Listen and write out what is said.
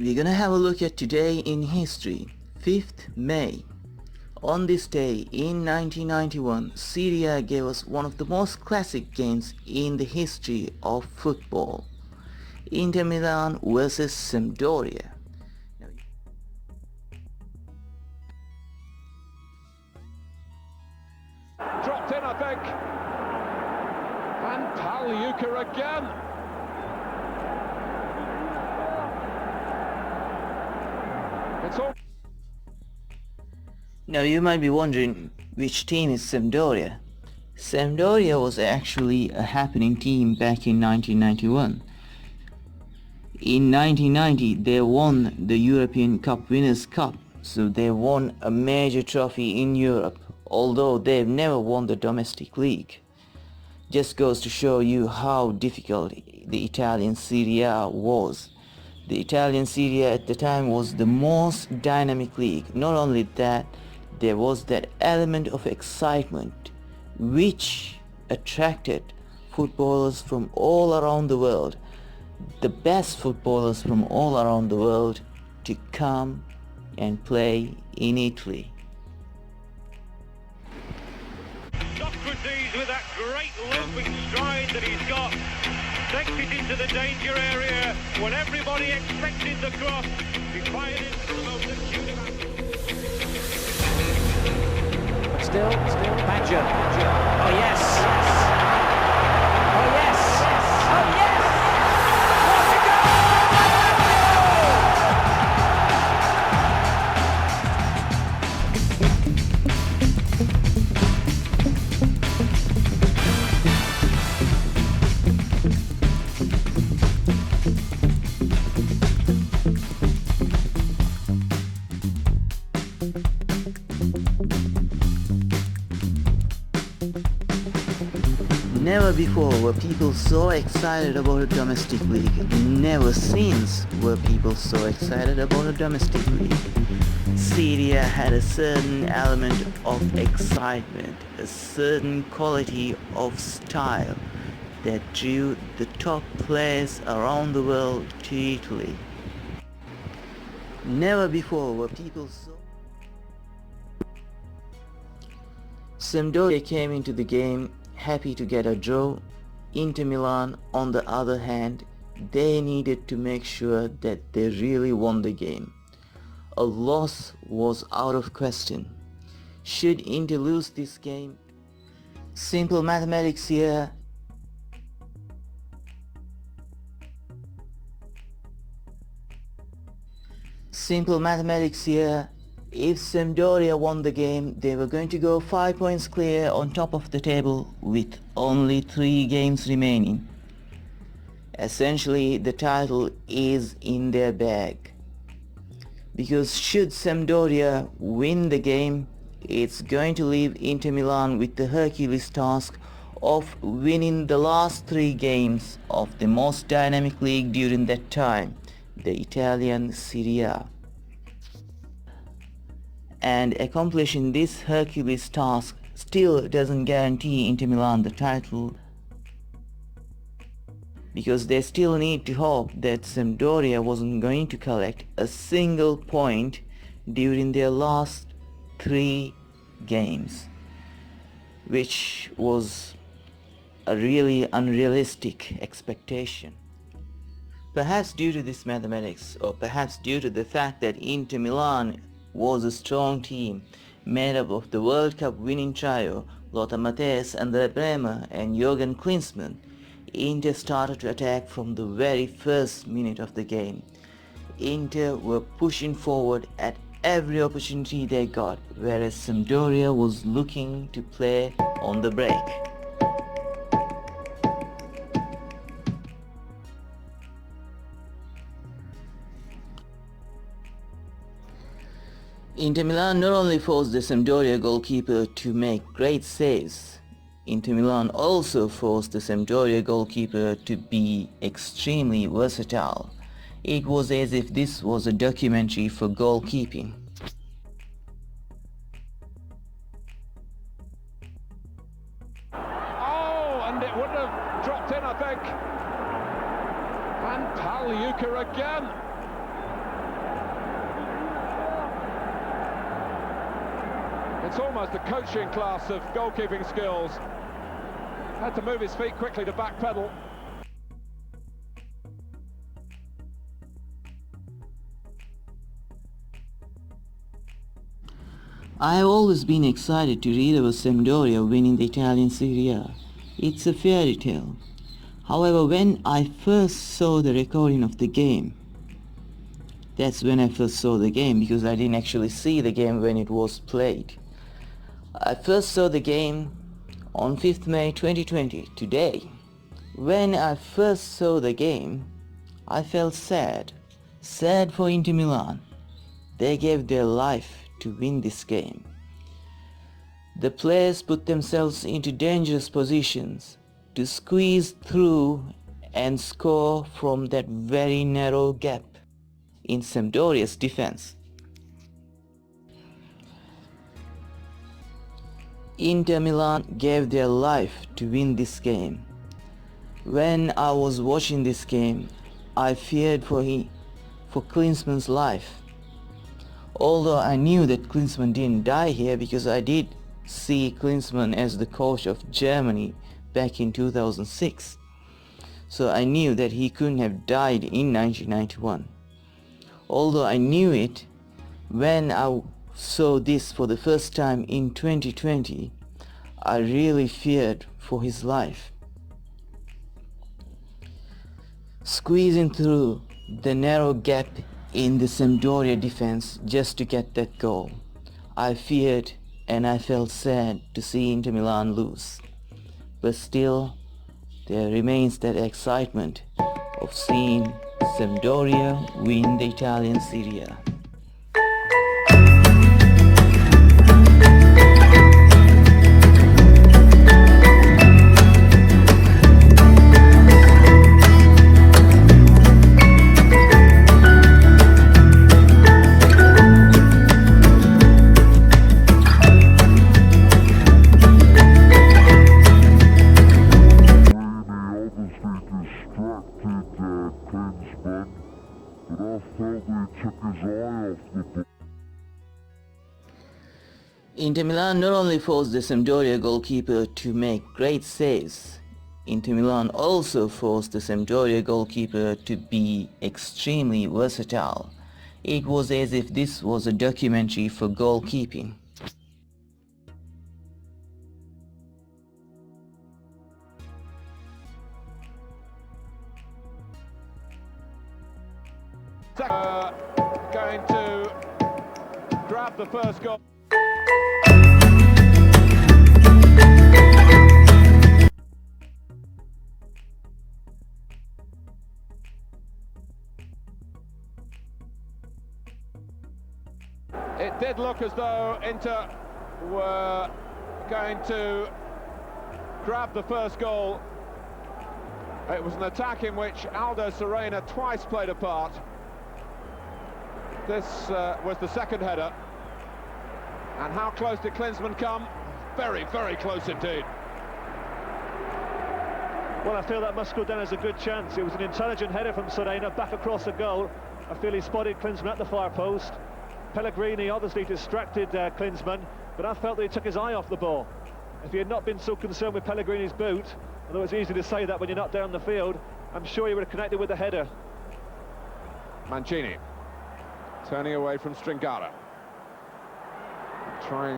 We're gonna have a look at today in history, 5th May. On this day in 1991, Serie A gave us one of the most classic games in the history of football. Inter Milan versus Sampdoria. Dropped in, I think. And Pagliuca again. It's all. Now you might be wondering, which team is Sampdoria? Sampdoria was actually a happening team back in 1991. In 1990 they won the European Cup Winners' Cup, so they won a major trophy in Europe, although they've never won the domestic league. Just goes to show you how difficult the Italian Serie A was. The Italian Serie A at the time was the most dynamic league. Not only that, there was that element of excitement which attracted footballers from all around the world, the best footballers from all around the world, to come and play in Italy. Socrates with that great looping stride that he's got, takes it into the danger area when everybody expected the cross. He fired into the most acute of... Still, Baggio. Oh yes! Oh yes! Oh yes! What a goal! Never before were people so excited about a domestic league. Never since were people so excited about a domestic league. Serie A had a certain element of excitement, a certain quality of style that drew the top players around the world to Italy. Never before were people so... Sampdoria came into the game happy to get a draw. Inter Milan, on the other hand, they needed to make sure that they really won the game. A loss was out of question. Should Inter lose this game? Simple mathematics here. If Sampdoria won the game, they were going to go 5 points clear on top of the table with only 3 games remaining. Essentially, the title is in their bag. Because should Sampdoria win the game, it's going to leave Inter Milan with the Hercules task of winning the last 3 games of the most dynamic league during that time, the Italian Serie A. And accomplishing this Hercules task still doesn't guarantee Inter Milan the title, because they still need to hope that Sampdoria wasn't going to collect a single point during their last 3 games, which was a really unrealistic expectation. Perhaps due to this mathematics, or perhaps due to the fact that Inter Milan was a strong team made up of the World Cup winning trio Lothar Matthäus, Andre Bremer and Jürgen Klinsmann, Inter started to attack from the very first minute of the game. Inter were pushing forward at every opportunity they got, whereas Sampdoria was looking to play on the break. Inter Milan not only forced the Sampdoria goalkeeper to make great saves, Inter Milan also forced the Sampdoria goalkeeper to be extremely versatile. It was as if this was a documentary for goalkeeping. Oh, and it would have dropped in, I think. And Pagliuca again. It's almost a coaching class of goalkeeping skills. Had to move his feet quickly to backpedal. I have always been excited to read about Sampdoria winning the Italian Serie A. It's a fairy tale. However, when I first saw the recording of the game, that's when I first saw the game, because I didn't actually see the game when it was played. I first saw the game on 5th May 2020, today. When I first saw the game, I felt sad. Sad for Inter Milan. They gave their life to win this game. The players put themselves into dangerous positions to squeeze through and score from that very narrow gap in Sampdoria's defense. Inter Milan gave their life to win this game. When I was watching this game, I feared for Klinsmann's life. Although I knew that Klinsmann didn't die here, because I did see Klinsmann as the coach of Germany back in 2006. So I knew that he couldn't have died in 1991. Although I knew it, when I saw this for the first time in 2020, I really feared for his life. Squeezing through the narrow gap in the Sampdoria defense just to get that goal, I feared and I felt sad to see Inter Milan lose. But still, there remains that excitement of seeing Sampdoria win the Italian Serie A. Inter Milan not only forced the Sampdoria goalkeeper to make great saves, Inter Milan also forced the Sampdoria goalkeeper to be extremely versatile. It was as if this was a documentary for goalkeeping. Going to grab the first goal. It did look as though Inter were going to grab the first goal. It was an attack in which Aldo Serena twice played a part. This was the second header. And how close did Klinsmann come? Very, very close indeed. Well, I feel that must go down as a good chance. It was an intelligent header from Serena back across the goal. I feel he spotted Klinsmann at the far post. Pellegrini obviously distracted Klinsmann, but I felt that he took his eye off the ball. If he had not been so concerned with Pellegrini's boot, although it's easy to say that when you're not down the field, I'm sure he would have connected with the header. Mancini turning away from Stringara, trying